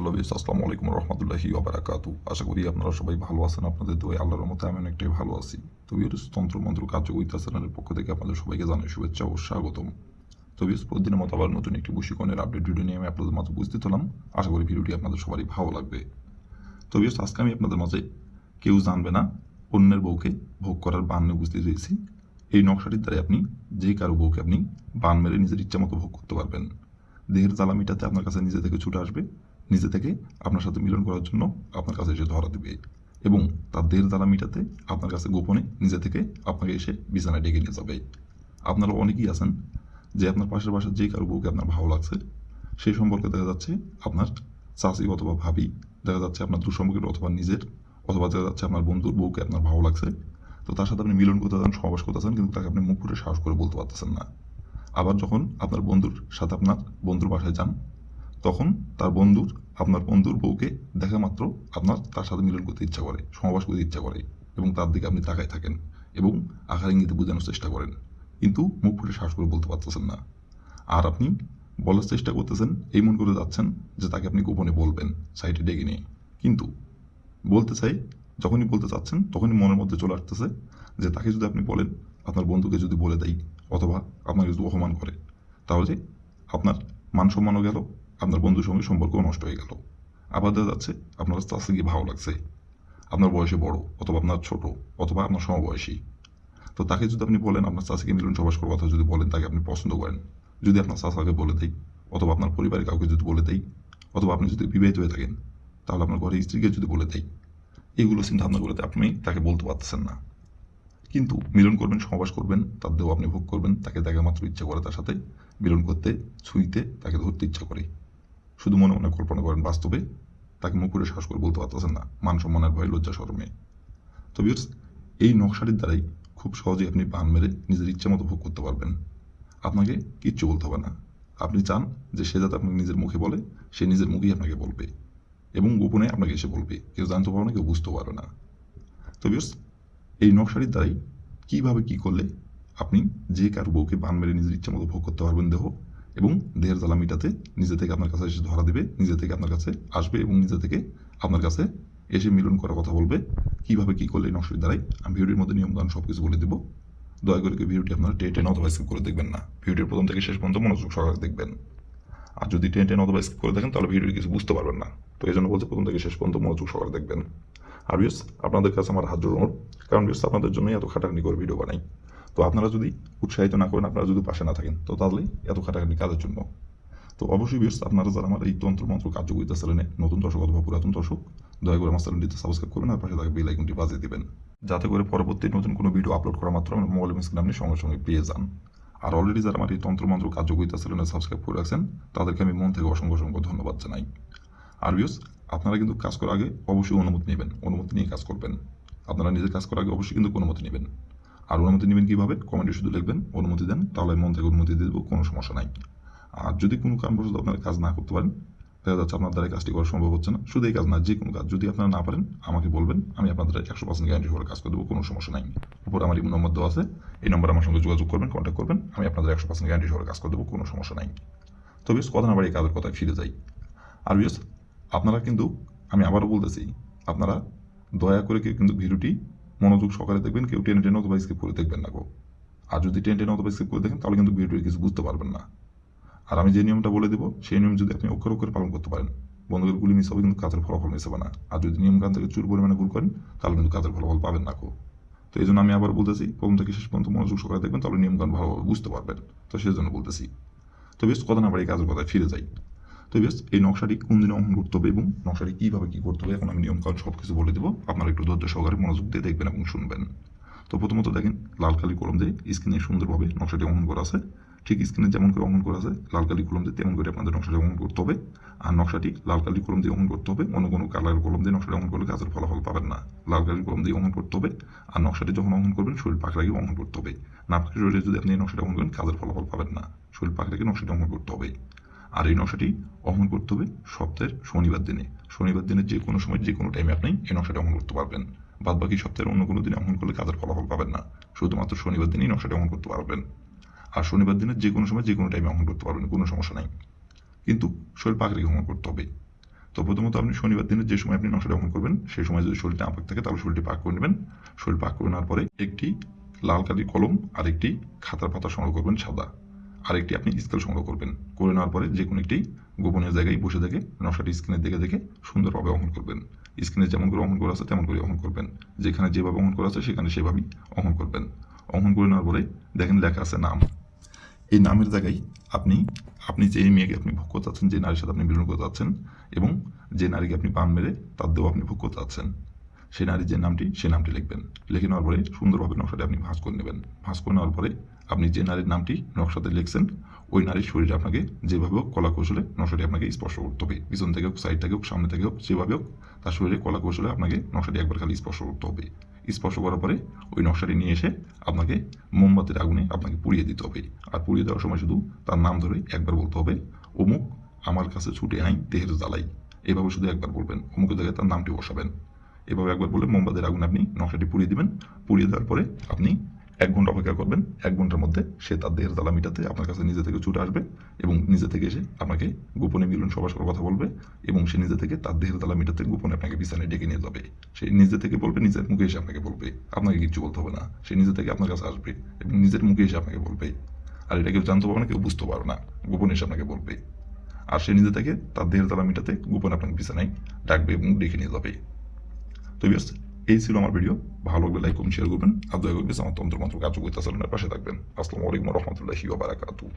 Hello বেশ, আসসালামু আলাইকুম রহমতুল্লাহি ওবারাকাতু। আশা করি আপনারা সবাই ভালো আছেন। আপনাদের দোয়ায় আল্লাহর রহমতে আমি অনেকটাই ভালো আছি। তো ভিউয়ার্স, তন্ত্রমন্ত্র কার্যকরিতা চ্যানেলের পক্ষ থেকে আপনাদের সবাইকে জানাই শুভেচ্ছা ও স্বাগতম। তো ভিউয়ার্স, প্রতিদিনের মতো আবার নতুন একটি বশীকরণের আপডেট ভিডিও নিয়ে আমি আপনাদের মাঝে উপস্থিত হলাম। আশা করি ভিডিওটি আপনাদের সবারই ভালো লাগবে। তো ভিউয়ার্স, আজকে আমি আপনাদের মাঝে কেউ জানবে না অন্যের বউকে ভোগ করার বান নিয়ে উপস্থিত হয়েছি। এই নকশাটির দ্বারা আপনি যে কারো বউকে আপনি বান মেরে নিজের ইচ্ছা মতো ভোগ করতে পারবেন। দেহের জ্বালা মিটাতে আপনার কাছে নিজে থেকে ছুটে আসবে, নিজে থেকে আপনার সাথে মিলন করার জন্য আপনার কাছে এসে ধরা দেবে এবং তার দেহের জ্বালা মিটাতে আপনার কাছে গোপনে নিজে থেকে আপনাকে এসে বিছানায় ডেকে নিয়ে যাবে। আপনারা অনেকেই আছেন যে আপনার পাশের বাসার যে কারো বউকে আপনার ভালো লাগছে, সেই সম্পর্কে দেখা যাচ্ছে আপনার চাচি অথবা ভাবি, দেখা যাচ্ছে আপনার দুঃসম্পর্কের অথবা নিজের, অথবা দেখা যাচ্ছে আপনার বন্ধুর বউকে আপনার ভালো লাগছে। তো তার সাথে আপনি মিলন করতে চান, সহবাস করতে চান, কিন্তু তাকে আপনি মুখ ফুটে সাহস করে বলতে পারতেছেন না। আবার যখন আপনার বন্ধুর সাথে আপনার বন্ধুর বাসায় যান, তখন আপনার বন্ধুর বউকে দেখা মাত্র আপনার তার সাথে মিলন করতে ইচ্ছা করে, সহবাস করতে ইচ্ছা করে এবং তার দিকে আপনি তাকায় থাকেন এবং আকার ইঙ্গিতে বোঝানোর চেষ্টা করেন, কিন্তু মুখ ফুটে সাহস করে বলতে পারতেছেন না। আর আপনি বলার চেষ্টা করতেছেন, এই মন করে যাচ্ছেন যে তাকে আপনি গোপনে বলবেন সাইডে ডেকে নিয়ে, কিন্তু বলতে চাই, যখনই বলতে চাচ্ছেন তখনই মনের মধ্যে চলে আসতেছে যে তাকে যদি আপনি বলেন, আপনার বন্ধুকে যদি বলে দেয় অথবা আপনাকে যদি অপমান করে, তাহলে আপনার মান সম্মানও গেল, আপনার বন্ধুর সঙ্গে সম্পর্কও নষ্ট হয়ে গেল। আবার দেখা যাচ্ছে আপনার কাছে গিয়ে ভালো লাগছে, আপনার বয়সে বড় অথবা আপনার ছোট অথবা আপনার সমবয়সী। তো তাকে যদি আপনি বলেন আপনার চাষিকে মিলন সবাস করার কথা, যদি বলেন তাকে আপনি পছন্দ করেন, যদি আপনার চাষাকে বলে দেয় অথবা আপনার পরিবারের কাউকে যদি বলে দেয়, অথবা আপনি যদি বিবাহিত হয়ে থাকেন তাহলে আপনার ঘরের স্ত্রীকে যদি বলে দেয়, এগুলো চিন্তা ভাবনা করতে আপনি তাকে বলতে পারতেছেন না। কিন্তু মিলন করবেন, সহবাস করবেন, তার দেহ আপনি ভোগ করবেন, তাকে দেখা মাত্র ইচ্ছা করে তার সাথে মিলন করতে, ছুঁইতে, তাকে ধরতে ইচ্ছা করে। শুধু মনে মনে কল্পনা করেন, বাস্তবে তাকে মুখ করে সাহস করে বলতে পারতেছেন না, মান সম্মানের ভয়, লজ্জা শরমে। তো ভিউয়ার্স, এই নকশাটির দ্বারাই খুব সহজেই আপনি বান মেরে নিজের ইচ্ছা মতো ভোগ করতে পারবেন। আপনাকে কিচ্ছু বলতে হবে না। আপনি চান যে সে যাতে আপনাকে নিজের মুখে বলে, সে নিজের মুখেই আপনাকে বলবে এবং গোপনে আপনাকে এসে বলবে, কেউ জানতে পারবে না, কেউ বুঝতেও পারবে না। তো ভিউয়ার্স, এই নকশাটির দ্বারাই কীভাবে কী করলে আপনি যে কারো বউকে বান মেরে নিজের ইচ্ছা মতো ভোগ করতে পারবেন দেহ, এবং দেহের জ্বালা মিটাতে নিজে থেকে আপনার কাছে এসে ধরা দেবে, নিজে থেকে আপনার কাছে আসবে এবং নিজে থেকে আপনার কাছে এসে মিলন করার কথা বলবে। কীভাবে কী করলে এই নকশাটির দ্বারাই আমি ভিডিওর মধ্যে নিয়মকানুন সব কিছু বলে দেবো। দয়া করে কেউ ভিডিওটি আপনারা টেনে অথবা স্কিপ করে দেখবেন না। ভিডিওর প্রথম থেকে শেষ পর্যন্ত মনোযোগ সহকারে দেখবেন। আর যদি টেনে অথবা স্কিপ করে দেখেন তাহলে ভিডিওটি কিছু বুঝতে পারবেন না। তো এই জন্য বলছে প্রথম থেকে শেষ পর্যন্ত মনোযোগ সহকারে দেখবেন। আর ভিউয়ার্স, আপনাদের কাছে আমার হাত জোড়ানোর কারণ ভিউয়ার্স, আপনাদের জন্যই এত খাটাখানি করে ভিডিও বানাই। তো আপনারা যদি উৎসাহিত না করেন, আপনারা যদি পাশে না থাকেন, তো তাহলে এত খাটাখানি কাজের জন্য। তো অবশ্যই ভিউয়ার্স, আপনারা যারা আমার এই তন্ত্রমন্ত্র কার্যকরিতা চ্যানেলে নতুন দর্শক অথবা পুরাতন দর্শক, দয়া করে আমার চ্যানেলটিতে সাবস্ক্রাইব করবেন আর পাশে থাকা বেল আইকনটি বাজিয়ে দিবেন, যাতে করে পরবর্তী নতুন কোনো ভিডিও আপলোড করা মাত্র আমার মোবাইল স্ক্রিনে আপনি সঙ্গে সঙ্গে পেয়ে যান। আর অলরেডি যারা আমার এই তন্ত্রমন্ত্র কার্যকরিতা চ্যানেলে সাবস্ক্রাইব করে রাখছেন, তাদেরকে আমি মন থেকে অসংখ্য অসংখ্য ধন্যবাদ জানাই। আর ভিউয়ার্স, আপনারা কিন্তু কাজ করার আগে অবশ্যই অনুমতি নেবেন, অনুমতি নিয়ে কাজ করবেন। আপনারা নিজের কাজ করার আগে অবশ্যই কিন্তু অনুমতি নেবেন। আর অনুমতি নেবেন কীভাবে? কমেন্টে শুধু লিখবেন অনুমতি দেন, তাহলে মন থেকে অনুমতি দিয়ে দেবো, কোনো সমস্যা নাই। আর যদি কোনো কারণবশত আপনারা কাজ না করতে পারেন, দেখা যাচ্ছে আপনার দ্বারা কাজটি করা সম্ভব হচ্ছে না, শুধু এই কাজ না, যে কোনো কাজ যদি আপনারা না পারেন আমাকে বলবেন, আমি আপনাদের 100% গ্যারান্টি সহকারে কাজ করে দেবো, কোনো সমস্যা নাই। উপর আমার ইমো নম্বর দেওয়া আছে, এই নম্বরে আমার সঙ্গে যোগাযোগ করবেন, কন্ট্যাক্ট করবেন, আমি আপনাদের 100% গ্যারান্টি সহকারে কাজ করে দেবো, কোনো সমস্যা নাই। তো বেশ, কথা না বাড়ি কাজের কথায় ফিরে যাই। আর বেশ, আপনারা কিন্তু, আমি আবারও বলতেছি, আপনারা দয়া করে কেউ কিন্তু ভিডিওটি মনোযোগ সহকারে দেখবেন, কেউ টেনে টেনে অথবা স্কিপ করে দেখবেন না গো। আর যদি টেনে টেনে অথবা স্কিপ করে দেখেন তাহলে কিন্তু ভিডিওটি কিছু বুঝতে পারবেন না। আর আমি যে নিয়মটা বলে দেবো সেই নিয়ম যদি আপনি অক্ষরে অক্ষরে পালন করতে পারেন, বন্ধুদের গুলি মিস হবে কিন্তু কাজের ফলাফল মিস হবে না। আর যদি নিয়মকান থেকে চুর পরিমাণে ভুল করেন তাহলে কিন্তু কাজের ফলাফল পাবেন না গো। তো এই জন্য আমি আবার বলতেছি, প্রথম থেকে শেষ পর্যন্ত মনোযোগ সহকারে দেখবেন, তাহলে নিয়মকান ভালোভাবে বুঝতে পারবেন। তো সেই জন্য বলতেছি। তো বেশ, কথা না বাড়ি কাজের কথায় ফিরে যাই। তো বেশ, এই নকশাটি কোন দিনে অঙ্কন করতে হবে এবং নকশাটি কীভাবে কী করতে হবে এখন আমি নিয়মকানুন সব কিছু বলে দেবো। আপনারা একটু ধৈর্য সহকারে মনোযোগ দিয়ে দেখবেন এবং শুনবেন। তো প্রথমত দেখেন, লাল কালি কলম দিয়ে স্ক্রিনে সুন্দরভাবে নকশাটি অঙ্কন করা আছে। ঠিক স্ক্রিনে যেমন করে অঙ্কন করা আছে লাল কালি কলম দিয়ে, তেমন করে আপনাদের নকশাটি অঙ্কন করতে হবে। আর নকশাটি লাল কালি কলম দিয়ে অঙ্কন করতে হবে, অন্য কোনো কালার কলম দিয়ে নকশাটি অঙ্কন করলে কাজের ফলাফল পাবেন না। লাল কালি কলম দিয়ে অঙ্কন করতে হবে। আর নকশাটি যখন অঙ্কন করবেন শরীর পাক রেখে অঙ্কন করতে হবে। না পাকে শরীরে যদি আপনি এই নকশাটি অঙ্কন করেন কাজের ফলাফল পাবেন না। শরীর পাক রেখে নকশাটি অঙ্কন করতে হবে। আর এই নকশাটি অঙ্কন করতে হবে সপ্তাহের শনিবার দিনে। শনিবার দিনে যে কোনো সময় যে কোনো টাইমে আপনি এই নকশাটি অঙ্কন করতে পারবেন। বাদ বাকি সপ্তাহের অন্য কোনো দিনে অঙ্কন করলে কাজের ফলাফল পাবেন না। শুধুমাত্র শনিবার দিনেই নকশাটি অঙ্কন করতে পারবেন। আর শনিবার দিনে যে কোনো সময় যে কোনো টাইমে অঙ্কন করতে পারবেন, কোনো সমস্যা নাই, কিন্তু শরীর পাক রেখে অঙ্কন করতে হবে। তো প্রথমত আপনি শনিবার দিনের যে সময় আপনি নকশাটি অঙ্কন করবেন সেই সময় যদি শরীরটা আপাক থাকে তাহলে শরীরটি পাক করে নেবেন। শরীর পাক করে নেওয়ার পরে একটি লাল কালির কলম আর একটি খাতার পাতা সংগ্রহ করবেন সাদা, আরেকটি আপনি স্কেল সংগ্রহ করবেন। করে নেওয়ার পরে যে কোনো একটি গোপনীয় জায়গায় বসে থেকে নকশাটি স্ক্রিনে দেখে দেখে সুন্দরভাবে অঙ্কন করবেন। স্ক্রিনে যেমন করে অঙ্কন করা আছে তেমন করে অঙ্কন করবেন, যেখানে যেভাবে অঙ্কন করা আছে সেখানে সেভাবেই অঙ্কন করবেন। অঙ্কন করে নেওয়ার পরে দেখেন লেখা আছে নাম। এই নামের জায়গায় আপনি আপনি যে মেয়েকে আপনি ভোগ করতে চাচ্ছেন, যে নারীর সাথে আপনি মিলন করতে চাচ্ছেন এবং যে নারীকে আপনি পান মেরে তার দেহ আপনি ভোগ করতে চাচ্ছেন, সেই নারীর যে নামটি সেই নামটি লিখবেন। লিখে নেওয়ার পরে সুন্দরভাবে নকশাটি আপনি ভাঁজ করে নেবেন। ভাঁজ করে নেওয়ার পরে আপনি যে নারীর নামটি নকশাতে লিখছেন ওই নারীর শরীরে আপনাকে যেভাবে হোক কলা কৌশলে নকশাটি আপনাকে স্পর্শ করতে হবে। পিছন থেকে হোক, সাইড থেকে হোক, সামনে থেকে হোক, যেভাবে হোক তার শরীরে কলা কৌশলে আপনাকে নকশাটি একবার খালি স্পর্শ করতে হবে। স্পর্শ করার পরে ওই নকশাটি নিয়ে এসে আপনাকে মোমবাতির আগুনে আপনাকে পুড়িয়ে দিতে হবে। আর পুড়িয়ে দেওয়ার সময় শুধু তার নাম ধরে একবার বলতে হবে, অমুক আমার কাছে ছুটে আই দেহের জ্বালাই। এভাবে শুধু একবার বলবেন, অমুকের জায়গায় তার নামটি বসাবেন। এভাবে একবার বলে মোমবাতির আগুনে আপনি নকশাটি পুড়িয়ে দিবেন। পুড়িয়ে দেওয়ার পরে আপনি 1 ঘন্টা অপেক্ষা করবেন। 1 ঘন্টার মধ্যে সে তার দেহের জ্বালা মিটাতে আপনার কাছে নিজে থেকে ছুটে আসবে এবং নিজে থেকে এসে আপনাকে গোপনে মিলন সবার কথা বলবে এবং সে নিজে থেকে তার দেহের জ্বালা মিটাতে গোপনে আপনাকে বিছানায় ডেকে নিয়ে যাবে। সে নিজে থেকে বলবে, নিজের মুখে এসে আপনাকে বলবে, আপনাকে কিচ্ছু বলতে হবে না। সে নিজে থেকে আপনার কাছে আসবে এবং নিজের মুখে এসে আপনাকে বলবে। আর এটা কেউ জানতে পারবে না, কেউ বুঝতে পারবে না, গোপনে এসে আপনাকে বলবে। আর সে নিজে থেকে তার দেহের জ্বালা মিটাতে গোপনে আপনাকে বিছানায় ডাকবে এবং ডেকে নিয়ে যাবে। তো বিয়ার্স, এই ছিল আমার ভিডিও। ভালো লাগলে লাইক করুন, শেয়ার করবেন আর দয়া করে আমার তন্ত্র মন্ত্র কার্যকরিতা চালানোর পাশে থাকবেন। আসসালামু আলাইকুম ওয়া রাহমাতুল্লাহি ওয়া বারাকাতুহু।